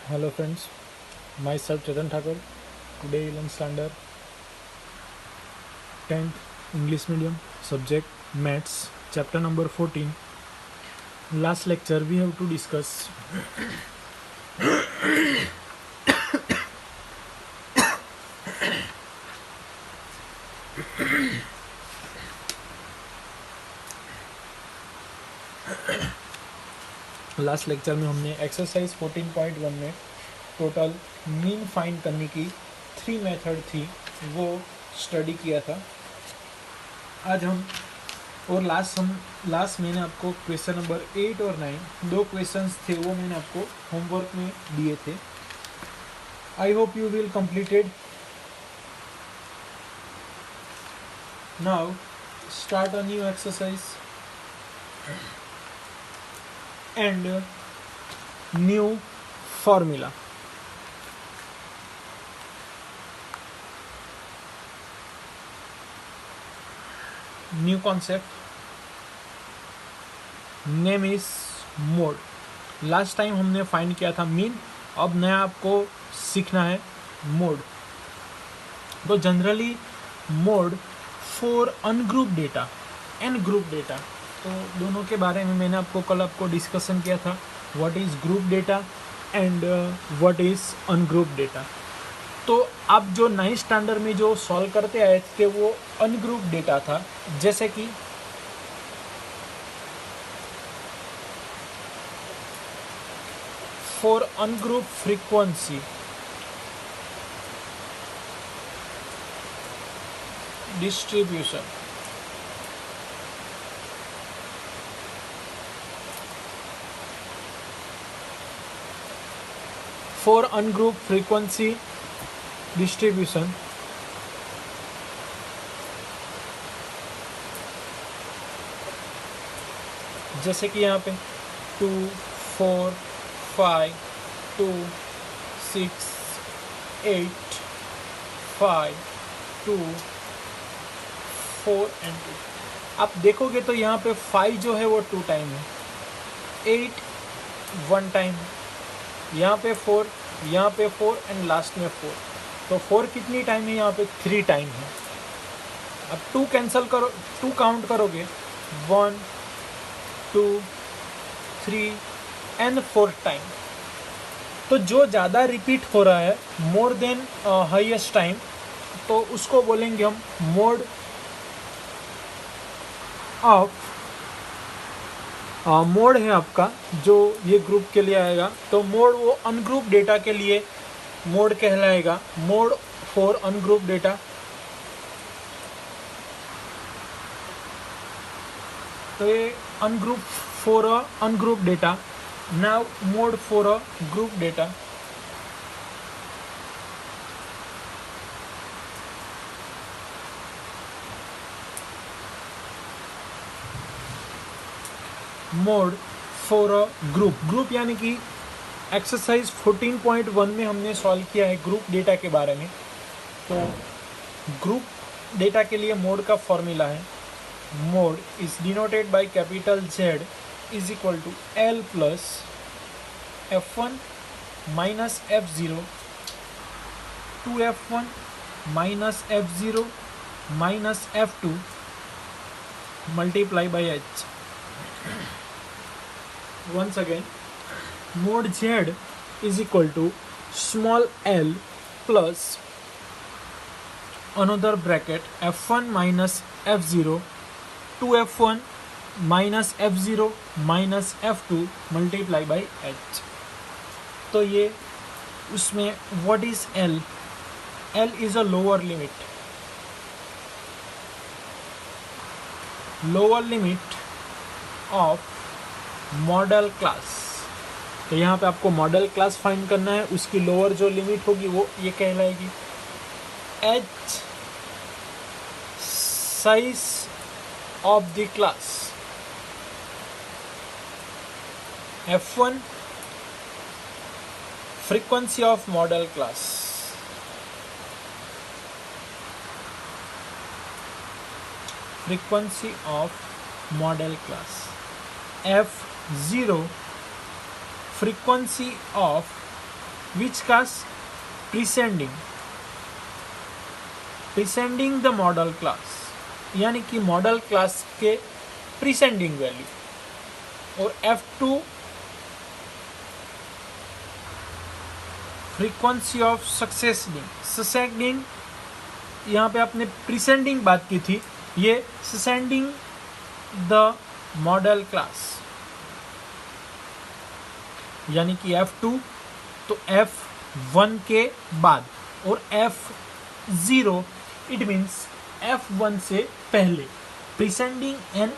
Hello friends, myself Chetan Thakur. Today we learn standard 10th English medium subject maths chapter number 14. Last lecture we have to discuss last lecture में हमने exercise 14.1 में total mean find करने की 3 method थी वो study किया था। आज हम और लास्ट मैंने आपको क्वेश्चन नंबर 8 और 9 दो क्वेश्चंस थे वो मैंने आपको होमवर्क में दिए थे। I hope you will completed. Now start a new exercise and new formula. New concept. Name is mode. Last time हमने फाइंड किया था मीन, अब नया आपको सीखना है मोड। तो generally mode for ungroup data and group data, तो दोनों के बारे में मैंने कल आपको डिस्कशन किया था। What is group data and what is ungroup data. तो आप जो 9th स्टैंडर्ड में जो सॉल्व करते आए थे वो अनग्रुप डेटा था, जैसे कि for ungroup frequency distribution, for ungroup frequency distribution जैसे कि यहाँ पे 2, 4, 5, 2, 6, 8, 5, 2, 4 एंड 2। आप देखोगे तो यहाँ पे 5 जो है वो 2 टाइम है, 8 1 टाइम है, यहाँ पे 4, यहाँ पे 4 एंड लास्ट में 4। तो 4 कितनी टाइम है, यहाँ पे 3 टाइम है। अब 2 कैंसिल करो, 2 काउंट करोगे 1, 2, 3 एंड 4 टाइम। तो जो ज़्यादा रिपीट हो रहा है मोर देन हाईएस्ट टाइम, तो उसको बोलेंगे हम मोड ऑफ मोड है आपका जो ये ग्रुप के लिए आएगा। तो मोड वो अनग्रुप डेटा के लिए मोड कहलाएगा, मोड फॉर अनग्रुप डेटा। तो ये ungroup for a ungroup data. Now mode for a group data. Mode for a group यानी कि एक्सरसाइज 14.1 में हमने सॉल्व किया है ग्रुप डेटा के बारे में। तो ग्रुप डेटा के लिए मोड का फॉर्मूला है, mode is denoted by capital Z is equal to L plus F1 minus F0 2F1 minus F0 minus F2 multiply by H। once again, mod Z is equal to small l plus another bracket f1 minus f0 2f1 minus f0 minus f2 multiply by h। तो ये उसमें what is l? l is a lower limit, lower limit of model class. तो यहाँ पे आपको model class find करना है, उसकी लोअर जो लिमिट होगी वो ये कहलाएगी h size of the class, f1 frequency of modal class, frequency of modal class, f0 frequency of which class preceding the modal class, यानी कि मॉडल क्लास के प्रीसेंडिंग वैल्यू। और F2 फ्रीक्वेंसी ऑफ सक्सेडिंग, यहाँ पे आपने प्रीसेंडिंग बात की थी, ये सक्सेडिंग द मॉडल क्लास, यानी कि F2 तो F1 के बाद, और F0 इट मीन्स F1 से पहले। प्रीसेंडिंग एंड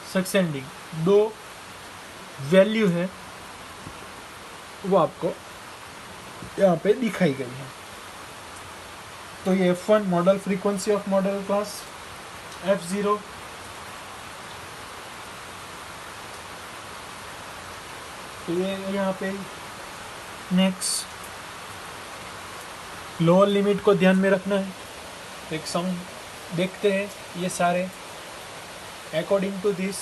सक्सेंडिंग दो वैल्यू है, वो आपको यहाँ पे दिखाई गई है। तो ये F1 model frequency of modal class, F0 तो ये यहाँ पे नेक्स्ट लोअर लिमिट को ध्यान में रखना है। एक सम देखते हैं ये सारे according to this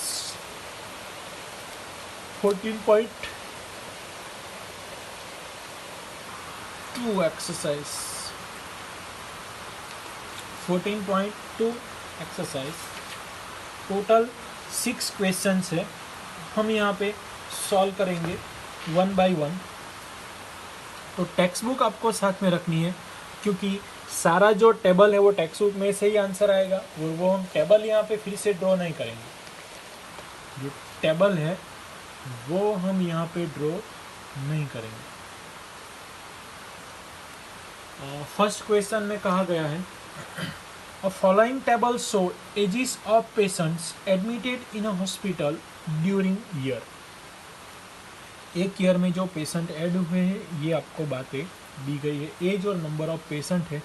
14.2 exercise 14.2 exercise total 6 questions है। हम यहाँ पे सॉल्व करेंगे 1 बाय 1। तो टेक्स्ट बुक आपको साथ में रखनी है, क्योंकि सारा जो टेबल है वो टेक्स्ट बुक में से ही आंसर आएगा, और वो हम टेबल यहाँ पे फिर से ड्रॉ नहीं करेंगे। जो टेबल है वो हम यहाँ पे ड्रॉ नहीं करेंगे। फर्स्ट क्वेश्चन में कहा गया है a following table show ages of patients admitted in a hospital during year. एक ईयर में जो पेशेंट ऐड हुए हैं ये आपको बातें दी गई है, एज और नंबर ऑफ पेशेंट है।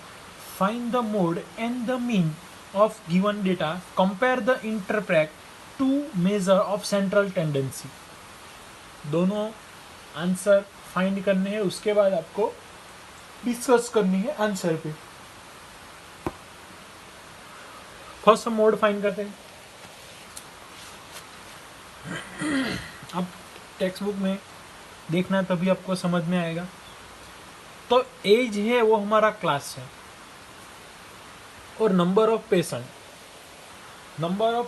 Find the mode and the mean of given data, compare the interpret to measure of central tendency. दोनों आंसर फाइंड करने हैं, उसके बाद आपको डिस्कस करनी है आंसर पे। फर्स्ट हम मोड फाइंड करते हैं। अब टेक्स्ट बुक में देखना तभी आपको समझ में आएगा। तो एज है वो हमारा क्लास है, और नंबर ऑफ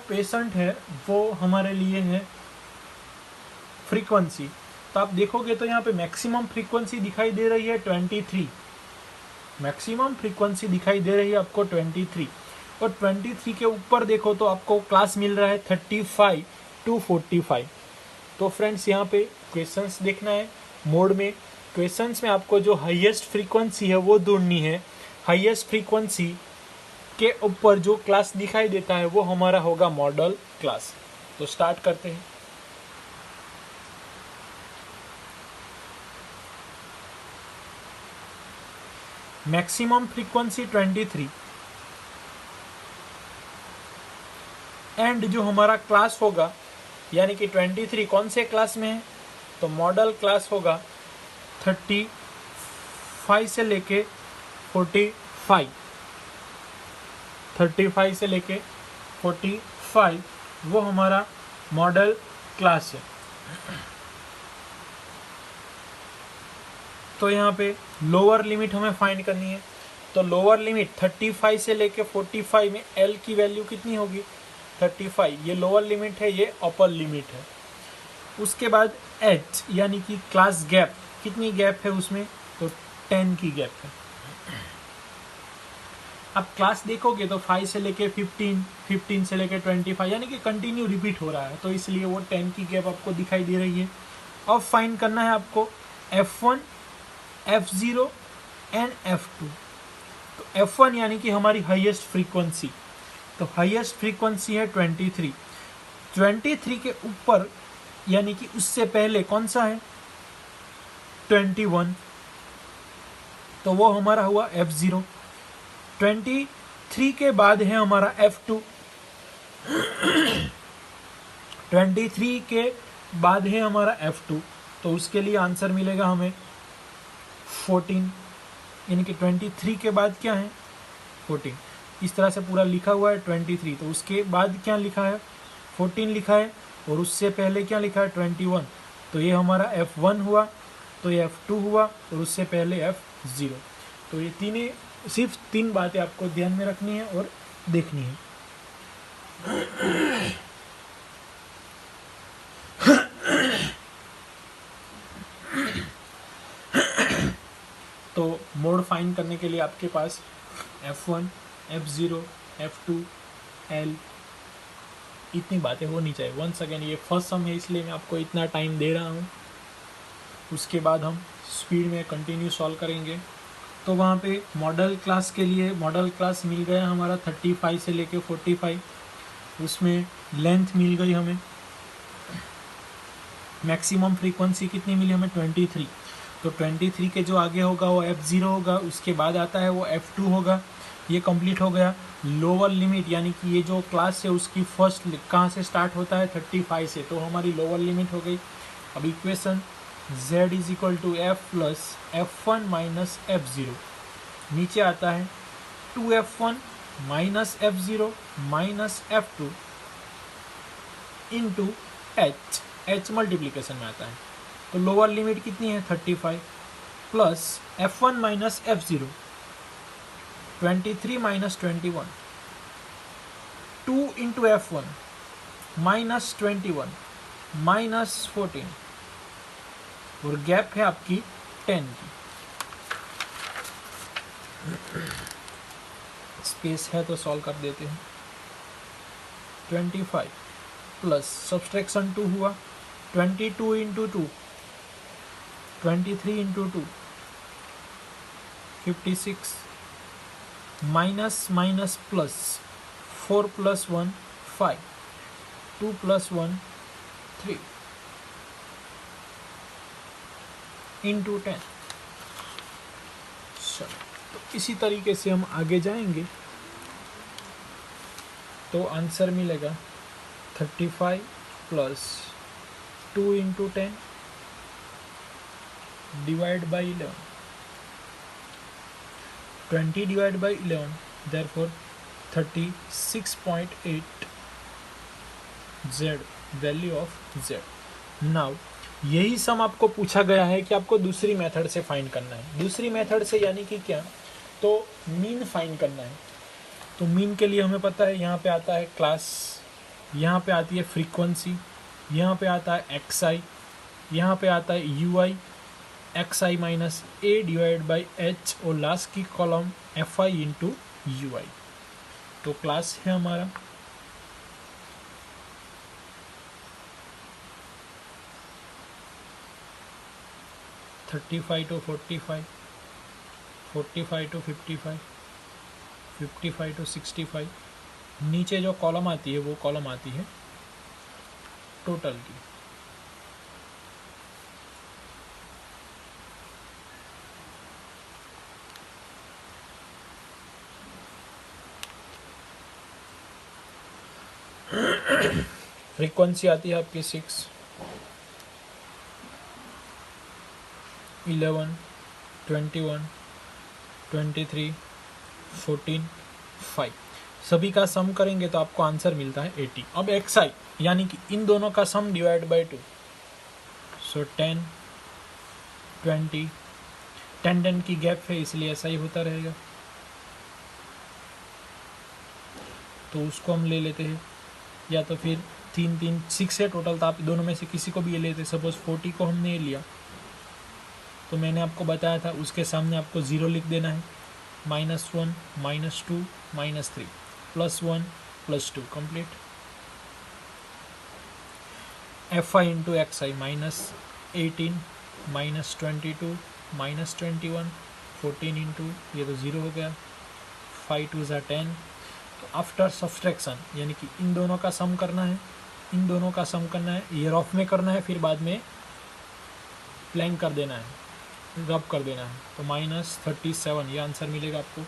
पेशेंट है वो हमारे लिए है फ्रीक्वेंसी। तो आप देखोगे तो यहाँ पे मैक्सिमम फ्रीक्वेंसी दिखाई दे रही है 23, मैक्सिमम फ्रीक्वेंसी दिखाई दे रही है आपको 23, और 23 के ऊपर देखो तो आपको क्लास मिल रहा है 35 to 45। तो फ्रेंड्स यहाँ पे क्वेश्चंस देखना है मोड में। क्वेश्चंस में आपको जो हाईएस्ट फ्रीक्वेंसी है वो ढूंढनी है। हाईएस्ट फ्रीक्वेंसी के ऊपर जो क्लास दिखाई देता है वो हमारा होगा मॉडल क्लास। तो स्टार्ट करते हैं। मैक्सिमम फ्रीक्वेंसी 23 एंड जो हमारा क्लास होगा यानी कि 23 कौन से क्लास में है, तो मॉडल क्लास होगा 35 से लेके 45, 35 से लेके 45 वो हमारा मॉडल क्लास है। तो यहाँ पे लोअर लिमिट हमें फाइंड करनी है। तो लोअर लिमिट 35 से लेके 45 में L की वैल्यू कितनी होगी 35, ये लोअर लिमिट है, ये अपर लिमिट है। उसके बाद H यानी कि क्लास गैप, कितनी गैप है उसमें, तो 10 की गैप है। अब क्लास देखोगे तो 5 से लेके 15, 15 से लेके 25 यानी कि कंटिन्यू रिपीट हो रहा है, तो इसलिए वो 10 की गैप आपको दिखाई दे रही है। अब फाइंड करना है आपको F1, F0 एंड F2। तो F1 यानी कि हमारी हाईएस्ट फ्रीक्वेंसी, तो हाईएस्ट फ्रीक्वेंसी है 23, 23 के ऊपर यानी कि उससे पहले कौन सा है 21, तो वो हमारा हुआ F0। 23 के बाद है हमारा F2, 23 के बाद है हमारा F2, तो उसके लिए आंसर मिलेगा हमें 14, यानी कि 23 के बाद क्या है 14। इस तरह से पूरा लिखा हुआ है 23, तो उसके बाद क्या लिखा है 14 लिखा है, और उससे पहले क्या लिखा है 21, तो ये हमारा F1 हुआ, तो ये F2 हुआ और उससे पहले F0। तो ये तीन, सिर्फ 3 बातें आपको ध्यान में रखनी है और देखनी है। तो मोड फाइंड करने के लिए आपके पास F1, F0, F2, L इतनी बातें होनी चाहिए। वंस अगेन ये फर्स्ट सम है इसलिए मैं आपको इतना टाइम दे रहा हूँ, उसके बाद हम स्पीड में कंटिन्यू सॉल्व करेंगे। तो वहाँ पे मॉडल क्लास के लिए मॉडल क्लास मिल गया हमारा 35 से लेके 45, उसमें लेंथ मिल गई हमें, मैक्सिमम फ्रीक्वेंसी कितनी मिली हमें 23। तो 23 के जो आगे होगा वो F0 होगा, उसके बाद आता है वो F2 होगा। ये कंप्लीट हो गया। लोअर लिमिट यानी कि ये जो क्लास है उसकी फर्स्ट कहाँ से स्टार्ट होता है 35 से, तो हमारी लोअर लिमिट हो गई। अब equation z is equal to F plus F1 minus F0, नीचे आता है 2F1 minus F0 minus F2 into h multiplication में आता है। तो लोअर लिमिट कितनी है 35 plus F1 minus F0 23 minus 21, 2 into F1 minus 21 minus 14 और गैप है आपकी 10 की। स्पेस है तो सॉल्व कर देते हैं। 25 प्लस सब्सट्रैक्शन 2 हुआ, 22 into 2 23 into 2 56 minus minus plus 4 plus 1 5 2 plus 1 3 into 10। चलो तो इसी तरीके से हम आगे जाएंगे तो आंसर मिलेगा 35 plus 2 into 10 divide by 11, 20 divide by 11, therefore 36.8 z value of z। Now यही सम आपको पूछा गया है कि आपको दूसरी मेथड से फाइंड करना है। दूसरी मेथड से यानी कि क्या, तो मीन फाइंड करना है। तो मीन के लिए हमें पता है यहाँ पे आता है क्लास, यहाँ पे आती है फ्रीक्वेंसी, यहाँ पे आता है xi, यहाँ पे आता है ui, xi minus a divide by h और लास्ट की कॉलम fi इंटू ui। तो क्लास है हमारा थर्टी 35 to 45, 45 to 55, 55 to 65। नीचे जो कॉलम आती है वो कॉलम आती है टोटल की। फ्रीक्वेंसी आती है आपकी 6, 11, 21, 23, 14, 5 सभी का सम करेंगे तो आपको आंसर मिलता है 80। अब xi यानी कि इन दोनों का सम डिवाइड बाई 2, सो 10, 20, 10 की गैप है इसलिए ऐसा ही होता रहेगा। तो उसको हम ले लेते हैं, या तो फिर 3 3 6 है टोटल, तो आप दोनों में से किसी को भी ये लेते। सपोज 40 को हमने लिया तो मैंने आपको बताया था उसके सामने आपको 0 लिख देना है, -1 -2 -3 +1 +2 complete. fi into xi -18 -22 -21 14 into ये तो 0 हो गया, 5 2 ज़ा 10। तो आफ्टर सब्सट्रैक्शन यानी कि इन दोनों का सम करना है, इन दोनों का सम करना है, ये रफ में करना है, फिर बाद में प्लैंक कर देना है, रब कर देना है। तो -37 ये आंसर मिलेगा आपको।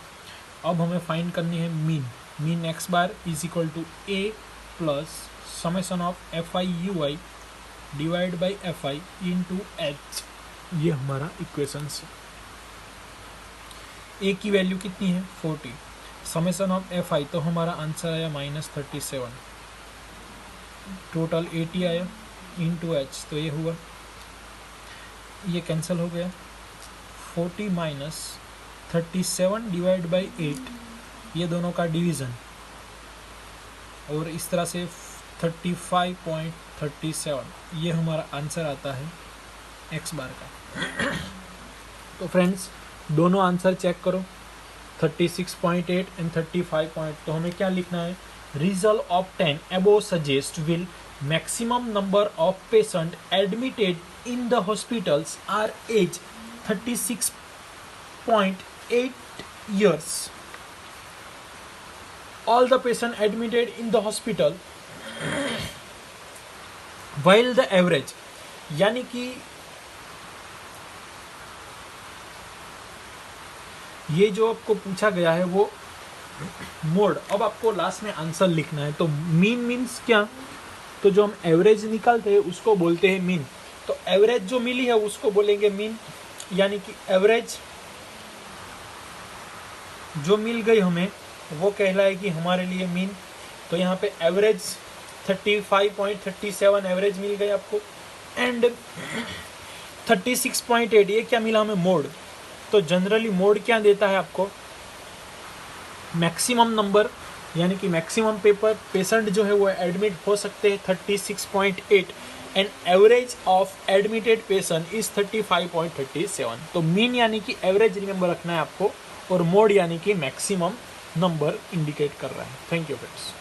अब हमें फाइंड करनी है mean. Mean X bar is equal to a plus summation of fi ui divide by fi into h। ये हमारा इक्वेशन है। a की वैल्यू कितनी है 40, समेशन ऑफ fi, तो हमारा आंसर आया -37 टोटल 80 आया इंटू एच, तो ये हुआ, ये कैंसिल हो गया, 40 माइनस 37 डिवाइड बाई 8, ये दोनों का डिवीज़न, और इस तरह से 35.37, ये हमारा आंसर आता है एक्स बार का। तो फ्रेंड्स दोनों आंसर चेक करो, 36.8 एंड 35. तो हमें क्या लिखना है, result obtain above suggest will maximum number of patient admitted in the hospitals are age 36.8 years. All the patient admitted in the hospital while the average, यानी कि ये जो आपको पूछा गया है वो मोड, अब आपको लास्ट में आंसर लिखना है। तो मीन मीन्स क्या, तो जो हम एवरेज निकालते हैं उसको बोलते हैं मीन। तो एवरेज जो मिली है उसको बोलेंगे मीन, यानी कि एवरेज जो मिल गई हमें वो कहलाएगी हमारे लिए मीन। तो यहाँ पे एवरेज 35.37 एवरेज मिल गई आपको, एंड 36.8 ये क्या मिला हमें, मोड। तो जनरली मोड क्या देता है आपको, मैक्सिमम नंबर, यानी कि मैक्सिमम पेशेंट जो है वो एडमिट हो सकते हैं 36.8, and average of admitted patient is 35.37। तो मीन यानी कि एवरेज रिमेंबर रखना है आपको, और मोड यानी कि मैक्सिमम नंबर इंडिकेट कर रहा है। Thank you friends.